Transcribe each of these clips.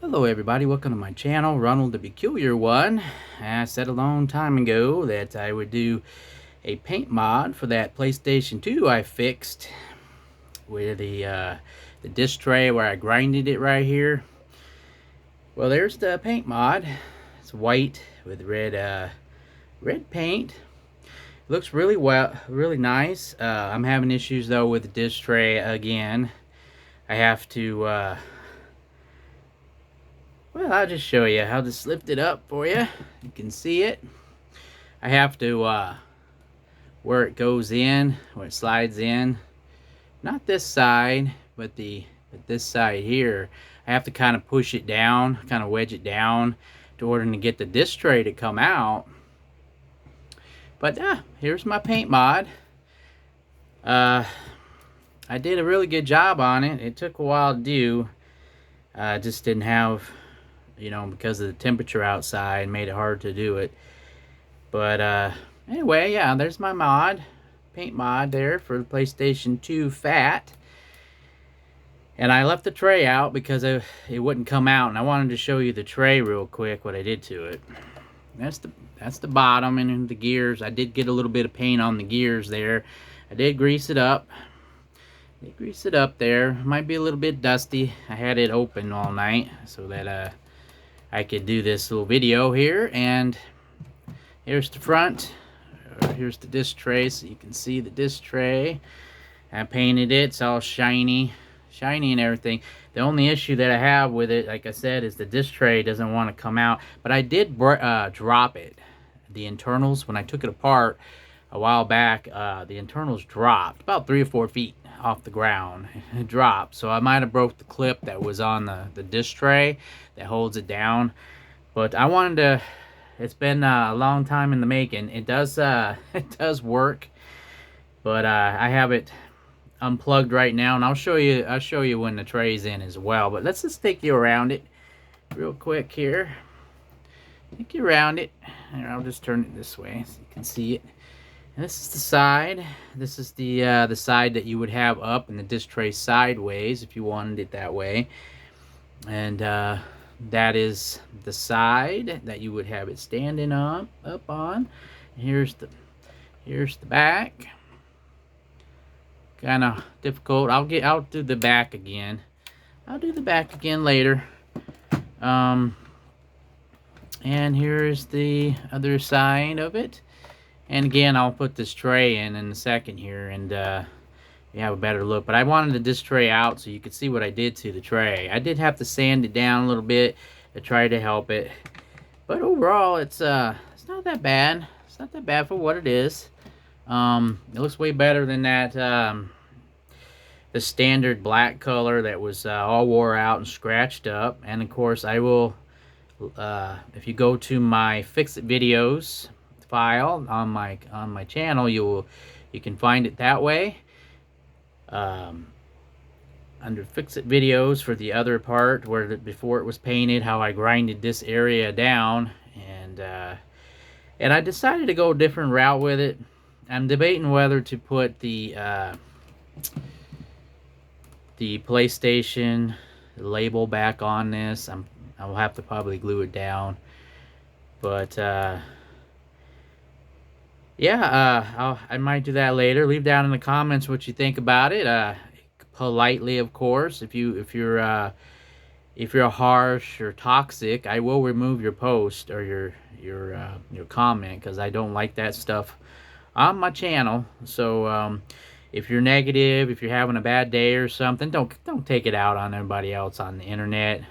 Hello everybody, welcome to my channel, Ronald the Peculiar One. I said a long time ago that I would do a paint mod for that PlayStation 2 I fixed with the disc tray where I grinded it right here. Well, there's the paint mod. It's white with red paint. It looks really nice. I'm having issues though with the disc tray again. I have to well, I'll just show you. I'll just lift it up for you. You can see it. I have to, where it goes in, where it slides in, not this side, but this side here, I have to kind of push it down, kind of wedge it down in order to get the disc tray to come out. But here's my paint mod. I did a really good job on it. It took a while to do. Just didn't have, because of the temperature outside, made it hard to do it. But anyway, yeah, there's my mod, paint mod there for the PlayStation 2 Phat. And I left the tray out because it wouldn't come out, and I wanted to show you the tray real quick, what I did to it. That's the bottom and the gears. I did get a little bit of paint on the gears there. I did grease it up. There. Might be a little bit dusty. I had it open all night so that I could do this little video here. And here's the front. Here's the disc tray, so you can see the disc tray. I painted it. It's all shiny and everything. The only issue that I have with it, like I said, is the disc tray doesn't want to come out. But I did drop it. The internals, when I took it apart a while back, the internals dropped about 3 or 4 feet off the ground. It dropped, so I might have broke the clip that was on the disc tray that holds it down. But I wanted to, it's been a long time in the making. It does it does work, but I have it unplugged right now, and I'll show you when the tray's in as well. But let's just take you around it real quick here. Take you around it, and I'll just turn it this way so you can see it. And this is the side. This is the side that you would have up, and the disc tray sideways if you wanted it that way. And that is the side that you would have it standing up on. And here's the back. Kind of difficult. I'll do the back again. I'll do the back again later. And here's the other side of it. And again, I'll put this tray in a second here, and you have a better look. But I wanted the disc tray out so you could see what I did to the tray. I did have to sand it down a little bit to try to help it, but overall, it's not that bad. It's not that bad for what it is. It looks way better than that the standard black color that was all wore out and scratched up. And of course, I will if you go to my Fix It videos file on my channel, you can find it that way. Under Fix It videos for the other part where before it was painted, how I grinded this area down, and I decided to go a different route with it. I'm debating whether to put the PlayStation label back on this. I'll have to probably glue it down, but yeah, I might do that later. Leave down in the comments what you think about it. Politely, of course. If you're harsh or toxic, I will remove your post or your comment, because I don't like that stuff on my channel. So if you're negative, if you're having a bad day or something, don't take it out on everybody else on the internet.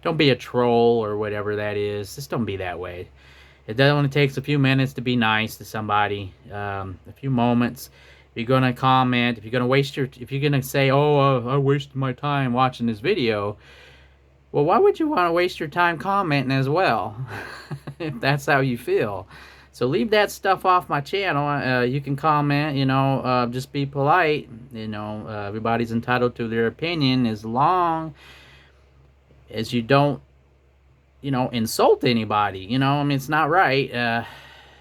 Don't be a troll or whatever that is. Just don't be that way. It only takes a few minutes to be nice to somebody, a few moments. If you're gonna comment, if you're gonna say, "Oh, I wasted my time watching this video," well, why would you want to waste your time commenting as well, if that's how you feel? So leave that stuff off my channel. You can comment, just be polite. Everybody's entitled to their opinion as long as you don't insult anybody. I mean, it's not right.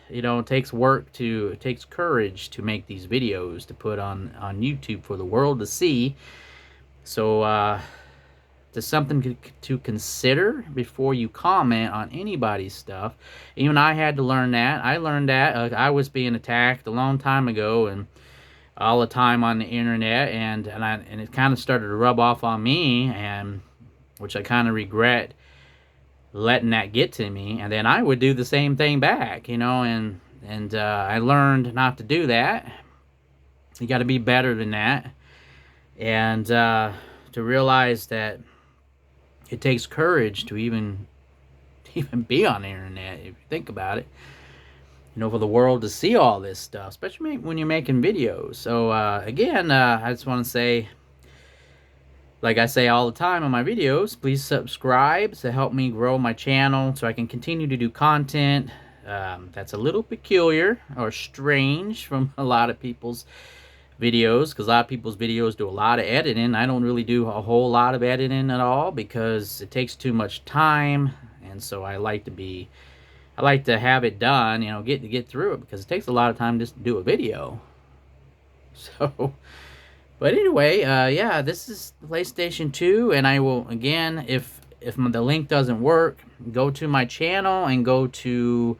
It takes it takes courage to make these videos to put on YouTube for the world to see. So Just something to consider before you comment on anybody's stuff. Even I had to learn that. I learned that I was being attacked a long time ago, and all the time on the internet, and it kind of started to rub off on me, and which I kind of regret letting that get to me. And then I would do the same thing back, and I learned not to do that. You got to be better than that, and to realize that it takes courage to even be on the internet, if you think about it. For the world to see all this stuff, especially when you're making videos. So again, I just want to say, like I say all the time on my videos, please subscribe to help me grow my channel so I can continue to do content that's a little peculiar or strange from a lot of people's videos, because a lot of people's videos do a lot of editing. I don't really do a whole lot of editing at all because it takes too much time, and so I like to have it done, get through it, because it takes a lot of time just to do a video. So, but anyway, yeah, this is PlayStation 2, and I will, again, if the link doesn't work, go to my channel and go to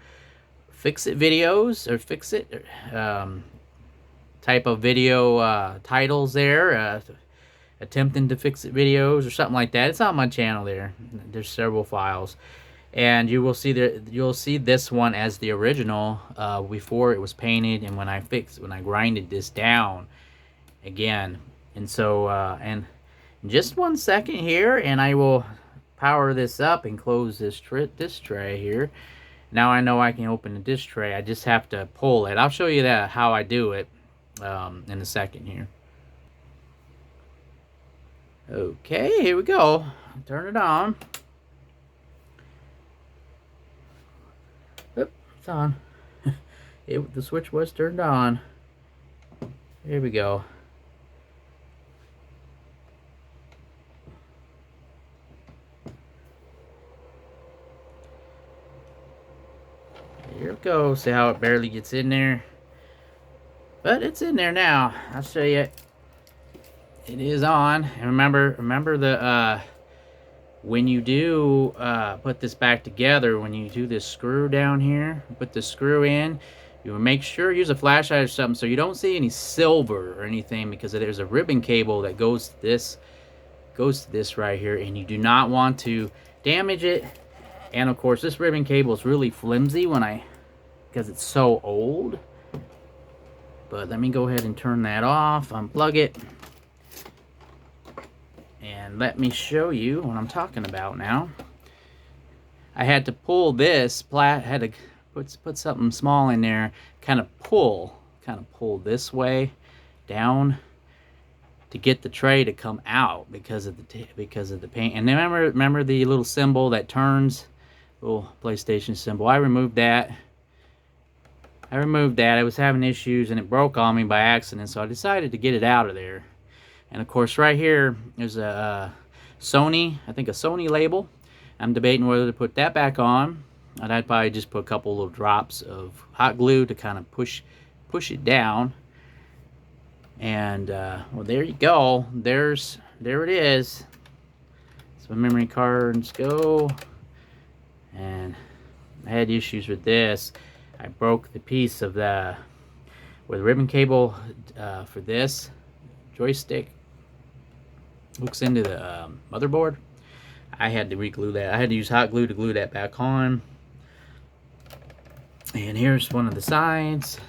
Fix It videos, or Fix It type of video titles there, attempting to fix it videos or something like that. It's on my channel there. There's several files. And you'll see this one as the original before it was painted, and when I grinded this down again. And so and just 1 second here, and I will power this up and close this tray here. Now I know I can open the disk tray. I just have to pull it. I'll show you how I do it in a second here. Okay, here we go. Turn it on. It's on. The switch was turned on. Here we go. Here we go. See how it barely gets in there? But it's in there now. I'll show you. It is on. And remember the when you do put this back together, when you do this screw down here, put the screw in, you will make sure use a flashlight or something so you don't see any silver or anything, because there's a ribbon cable that goes to this right here, and you do not want to damage it. And of course, this ribbon cable is really flimsy because it's so old. But let me go ahead and turn that off, unplug it, and let me show you what I'm talking about now. I had to pull this, had to put something small in there, kind of pull this way down to get the tray to come out because of the paint. And then remember the little symbol that turns, little PlayStation symbol. I removed that. I was having issues and it broke on me by accident, so I decided to get it out of there. And of course, right here there's a Sony, I think a Sony label. I'm debating whether to put that back on, and I'd probably just put a couple little drops of hot glue to kind of push it down. And well, there you go. There it is. So memory cards go. And I had issues with this. I broke the piece of where the ribbon cable for this joystick hooks into the motherboard. I had to re-glue that. I had to use hot glue to glue that back on. And here's one of the sides.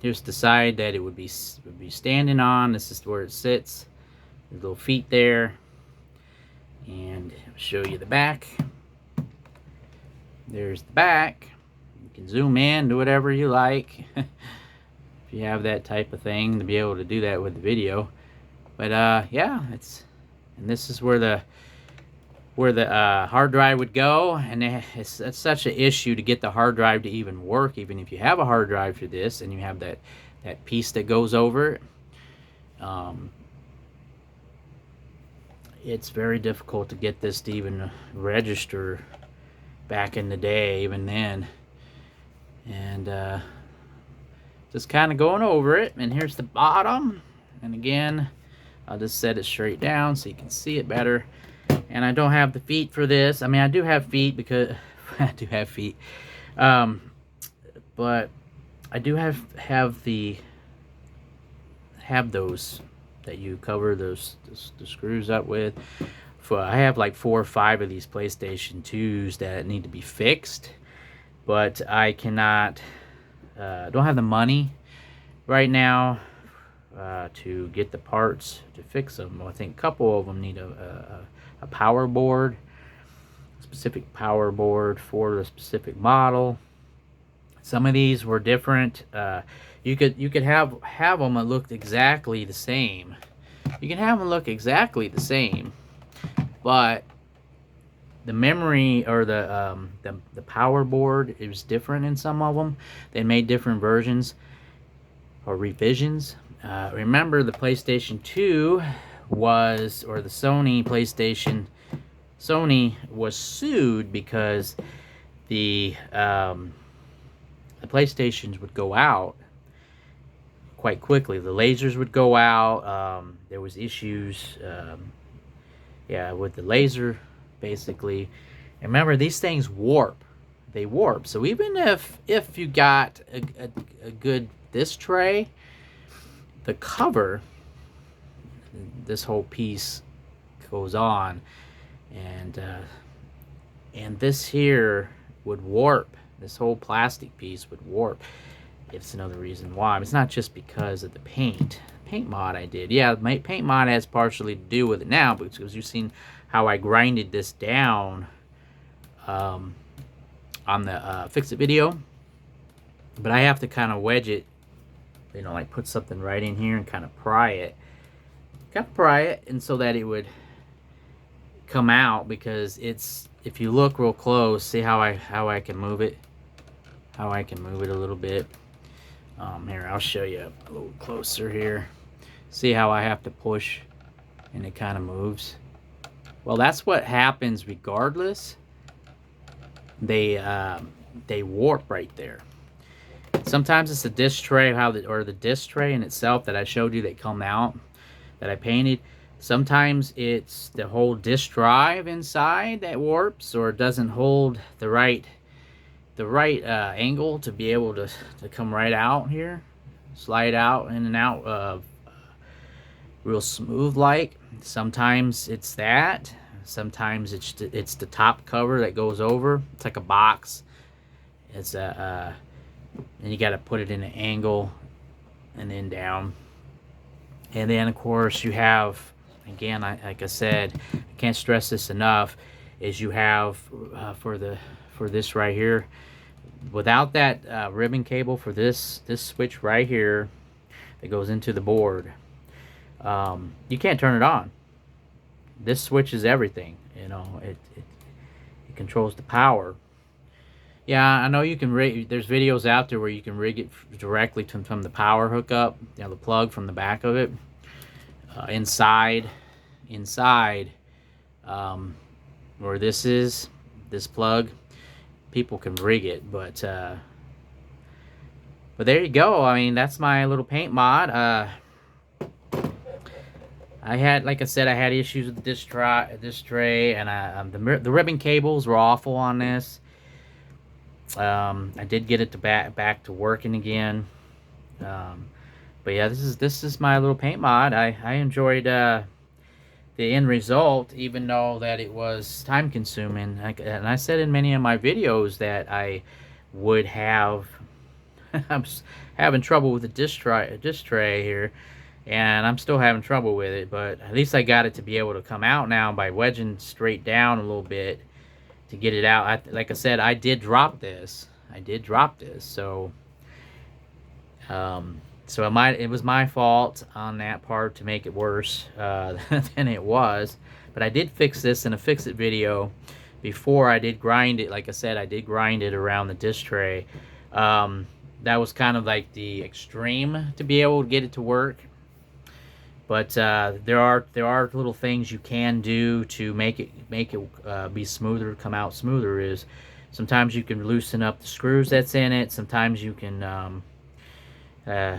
Here's the side that it would be standing on. This is where it sits. The little feet there. And I'll show you the back. There's the back. You can zoom in, do whatever you like. If you have that type of thing, to be able to do that with the video. But yeah, and this is where the hard drive would go, and it's such an issue to get the hard drive to even work, even if you have a hard drive for this and you have that piece that goes over it. It's very difficult to get this to even register back in the day, even then. And just kind of going over it. And here's the bottom, and again, I'll just set it straight down so you can see it better. And I don't have the feet for this. I mean, I do have feet because I do have feet, but I do have those that you cover the screws up with. I have like 4 or 5 of these PlayStation 2s that need to be fixed, but I cannot, don't have the money right now to get the parts to fix them. I think a couple of them need a power board, specific power board for the specific model. Some of these were different. You could have them that looked exactly the same. You can have them look exactly the same, but the memory or the power board is different in some of them. They made different versions or revisions. Remember, the PlayStation 2 was, or the Sony was sued because the PlayStations would go out quite quickly. The lasers would go out. There was issues, yeah, with the laser, basically. And remember, these things warp. They warp. So even if you got a good disc tray, the cover, this whole piece goes on, and this here would warp. This whole plastic piece would warp. It's another reason why. It's not just because of the paint mod I did. Yeah, my paint mod has partially to do with it now, because you've seen how I grinded this down on the fix it video. But I have to kind of wedge it, you know, like put something right in here and kind of pry it. Got to pry it, and so that it would come out, because it's, if you look real close, see how I can move it, a little bit. Here, I'll show you a little closer here. See how I have to push and it kind of moves? Well, that's what happens regardless. They warp right there. Sometimes it's the disc tray, or the disc tray in itself that I showed you that come out, that I painted. Sometimes it's the whole disc drive inside that warps, or doesn't hold the right angle to be able to come right out here, slide out in and out real smooth like. Sometimes it's that. Sometimes it's the top cover that goes over. It's like a box. It's and you got to put it in an angle and then down. And then of course you have, again, like I said, I can't stress this enough, is you have for this right here, without that ribbon cable for this switch right here that goes into the board, you can't turn it on. This switch is everything, you know. It controls the power. Yeah, I know you can there's videos out there where you can rig it directly from the power hookup, you know, the plug from the back of it. Inside, where this is, this plug, people can rig it, but there you go. I mean, that's my little paint mod. I had, like I said, I had issues with this tray, and the ribbon cables were awful on this. I did get it back to working again. But yeah, this is my little paint mod. I enjoyed the end result, even though that it was time consuming. And I said in many of my videos that I would have I'm having trouble with the disc tray here, and I'm still having trouble with it, but at least I got it to be able to come out now by wedging straight down a little bit to get it out. Like I said, I did drop this. So so it was my fault on that part to make it worse than it was. But I did fix this in a fix it video before I did grind it. Like I said, I did grind it around the disc tray. That was kind of like the extreme to be able to get it to work. But there are little things you can do to make it be smoother, come out smoother. Is sometimes you can loosen up the screws that's in it. Sometimes you can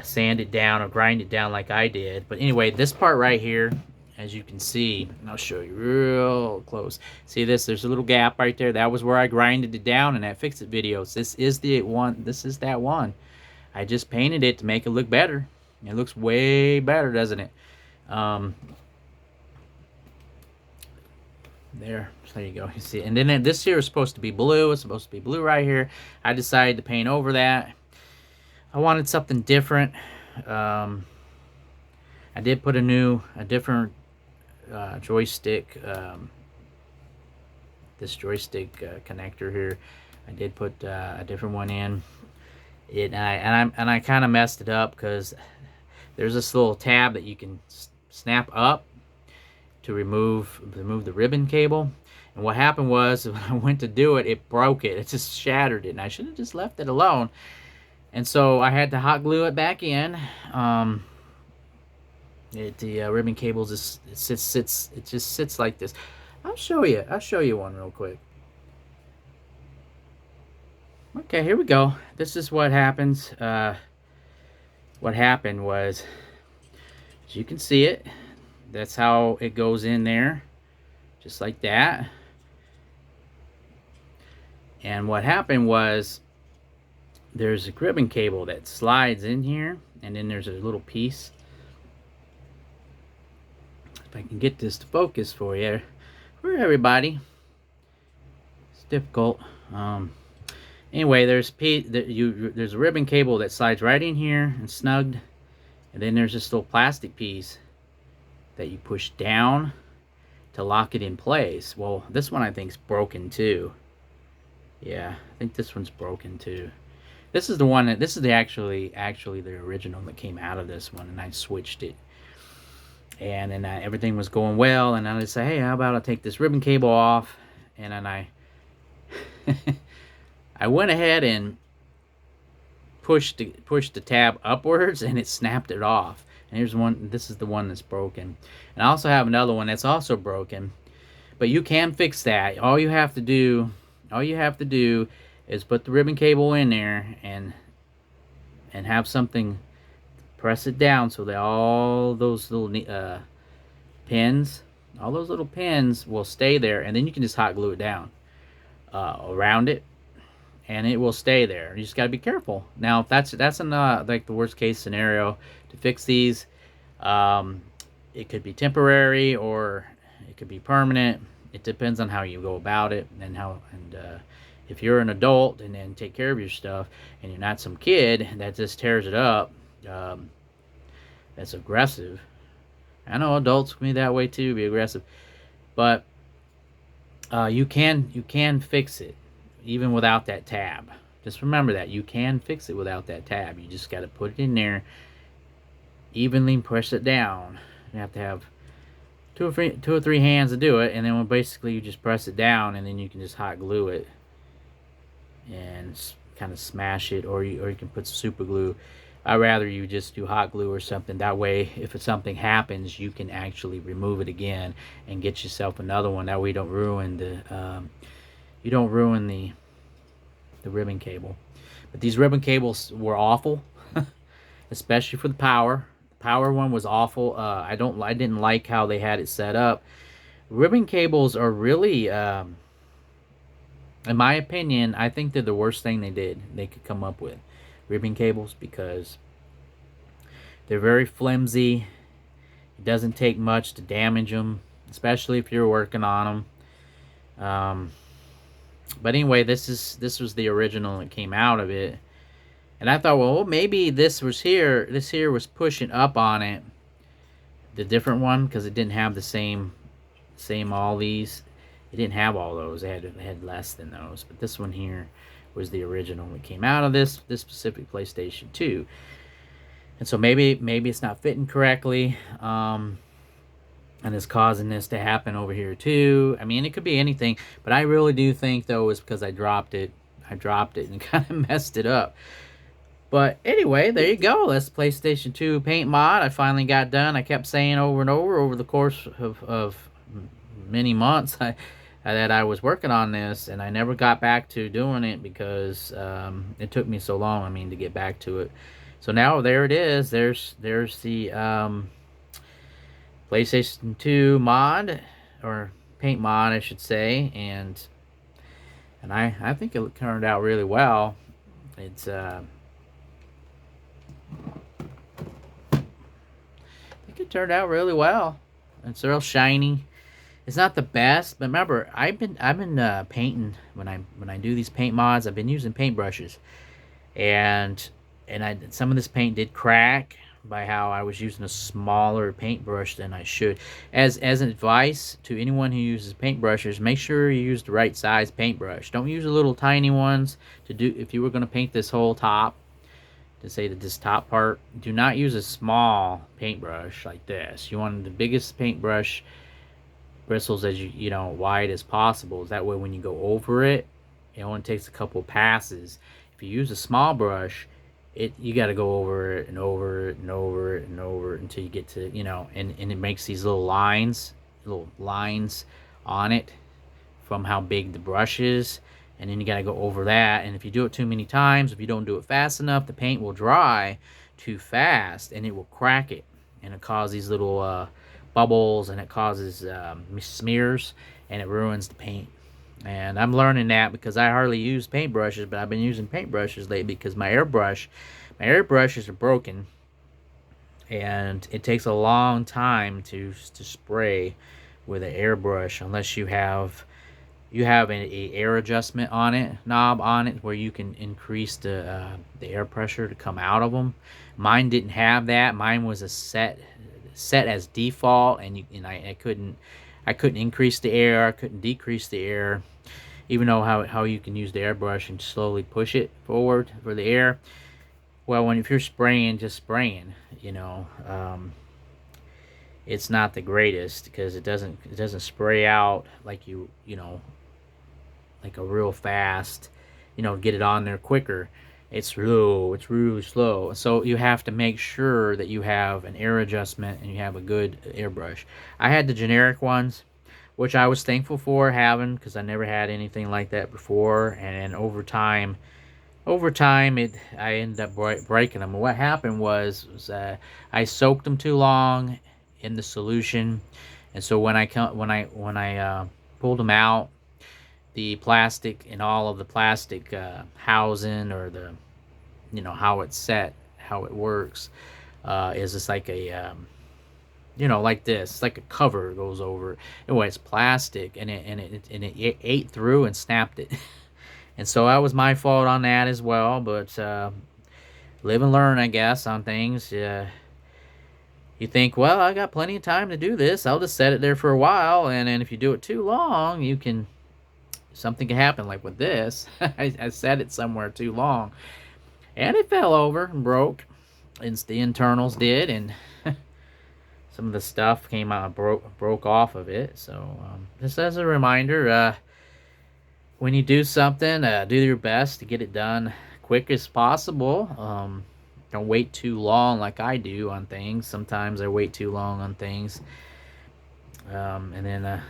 sand it down or grind it down like I did. But anyway, this part right here, as you can see, and I'll show you real close. See this? There's a little gap right there. That was where I grinded it down in that fix-it videos. This is the one. This is that one. I just painted it to make it look better. It looks way better, doesn't it? There you go. You see, and then this here is supposed to be blue. It's supposed to be blue right here. I decided to paint over that. I wanted something different. I did put a different joystick. This joystick connector here. I did put a different one in. I kind of messed it up because there's this little tab that you can snap up to remove the ribbon cable. And what happened was when I went to do it, it broke it. It just shattered it, and I should have just left it alone. And so I had to hot glue it back in. The ribbon cable just it just sits like this. I'll show you one real quick. Okay, here we go. This is what happens. What happened was, as you can see it, that's how it goes in there, just like that. And what happened was, there's a ribbon cable that slides in here, and then there's a little piece. If I can get this to focus for you, for everybody. It's difficult. Anyway, there's a ribbon cable that slides right in here and snugged, and then there's this little plastic piece that you push down to lock it in place. Well, this one I think is broken too. Yeah, I think this one's broken too. This is the one that, this is actually the original that came out of this one, and I switched it. And then everything was going well, and I just say, hey, how about I take this ribbon cable off? And then I I went ahead and pushed the tab upwards, and it snapped it off. And here's one. This is the one that's broken. And I also have another one that's also broken. But you can fix that. All you have to do is put the ribbon cable in there and have something, press it down so that all those little pins, all those little pins will stay there, and then you can just hot glue it down around it, and it will stay there. You just got to be careful. Now, if that's like the worst case scenario to fix these. It could be temporary or it could be permanent. It depends on how you go about it, and if you're an adult and then take care of your stuff, and you're not some kid that just tears it up, that's aggressive. I know adults can be that way too, be aggressive, but you can fix it even without that tab. Just remember that you can fix it without that tab. You just got to put it in there, evenly press it down. You have to have two or three hands to do it, and then basically you just press it down, and then you can just hot glue it and kind of smash it, or you can put super glue. I'd rather you just do hot glue or something. That way, if something happens, you can actually remove it again and get yourself another one. That way, you don't ruin the ribbon cable. But these ribbon cables were awful, especially for the power. The power one was awful. I didn't like how they had it set up. Ribbon cables are really, in my opinion, I think they're the worst thing they could come up with. Ribbon cables, because they're very flimsy. It doesn't take much to damage them, especially if you're working on them. But anyway, this was the original that came out of it, and I thought, well, maybe this here was pushing up on it, the different one, because it didn't have the same all these. It didn't have all those. It had less than those. But this one here was the original that came out of this specific PlayStation 2. And so maybe it's not fitting correctly, and it's causing this to happen over here too. I mean, it could be anything, but I really do think though it's because I dropped it and kind of messed it up. But anyway, there you go. That's PlayStation 2 paint mod. I finally got done. I kept saying over and over the course of many months that I was working on this, and I never got back to doing it because it took me so long, to get back to it. So now there it is. There's the PlayStation 2 mod, or paint mod, I should say, and I think it turned out really well. It's I think it turned out really well. It's real shiny. It's not the best, but remember, I've been painting when I do these paint mods. I've been using paintbrushes, and some of this paint did crack by how I was using a smaller paintbrush than I should. As an advice to anyone who uses paintbrushes, make sure you use the right size paintbrush. Don't use the little tiny ones to do. If you were going to paint this whole top, to say that this top part, do not use a small paintbrush like this. You want the biggest paintbrush bristles as you know, wide as possible. That way when you go over it, it only takes a couple passes. If you use a small brush, you got to go over it and over it and over it and over it until you get to, you know, and it makes these little lines on it from how big the brush is. And then you got to go over that. And if you do it too many times, if you don't do it fast enough, the paint will dry too fast and it will crack it, and it causes these little bubbles, and it causes smears, and it ruins the paint. And I'm learning that because I hardly use paintbrushes, but I've been using paintbrushes lately because my airbrushes are broken, and it takes a long time to spray with an airbrush unless you have a air adjustment on it, knob on it, where you can increase the air pressure to come out of them. Mine didn't have that. Mine was a set as default, and I couldn't increase the air, I couldn't decrease the air, even though how you can use the airbrush and slowly push it forward for the air. Well, if you're just spraying, you know, it's not the greatest because it doesn't spray out like you know, like a real fast, you know, get it on there quicker. It's really slow. So you have to make sure that you have an air adjustment and you have a good airbrush. I had the generic ones, which I was thankful for having because I never had anything like that before. And over time, I ended up breaking them. And what happened was I soaked them too long in the solution, and so when I pulled them out, the plastic and all of the plastic housing, or the, you know, how it's set, how it works, is just like a you know, like this, like a cover goes over. Anyway, it's plastic, and it ate through and snapped it. And so that was my fault on that as well. But live and learn, I guess, on things. You think, well, I got plenty of time to do this, I'll just set it there for a while, and then if you do it too long, something can happen. Like with this, I set it somewhere too long, and it fell over and broke. And the internals did, and some of the stuff came out, broke off of it. So just as a reminder, when you do something, do your best to get it done quick as possible. Don't wait too long like I do on things. Sometimes I wait too long on things, and then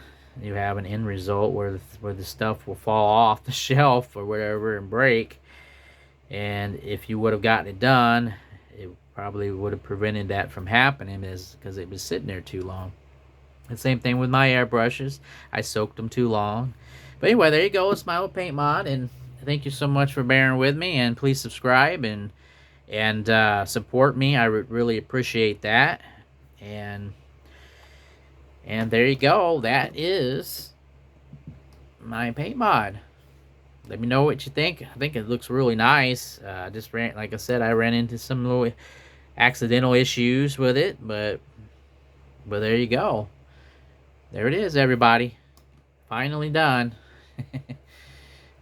you have an end result where the stuff will fall off the shelf or whatever and break. And if you would have gotten it done, it probably would have prevented that from happening, because it was sitting there too long. The same thing with my airbrushes. I soaked them too long. But anyway, there you go. It's my old paint mod, and thank you so much for bearing with me. And please subscribe and support me. I really appreciate that. And there you go. That is my paint mod. Let me know what you think. I think it looks really nice. Like I said, I ran into some little accidental issues with it, but there you go. There it is, everybody. Finally done.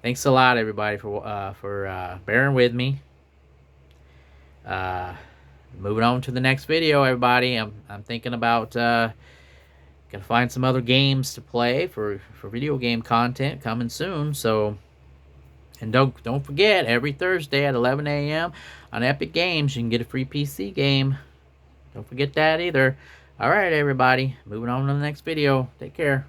Thanks a lot, everybody, for bearing with me. Moving on to the next video, everybody. I'm thinking about gonna find some other games to play for video game content coming soon. So, and don't forget, every Thursday at 11 a.m. on Epic Games, you can get a free PC game. Don't forget that either. All right, everybody. Moving on to the next video. Take care.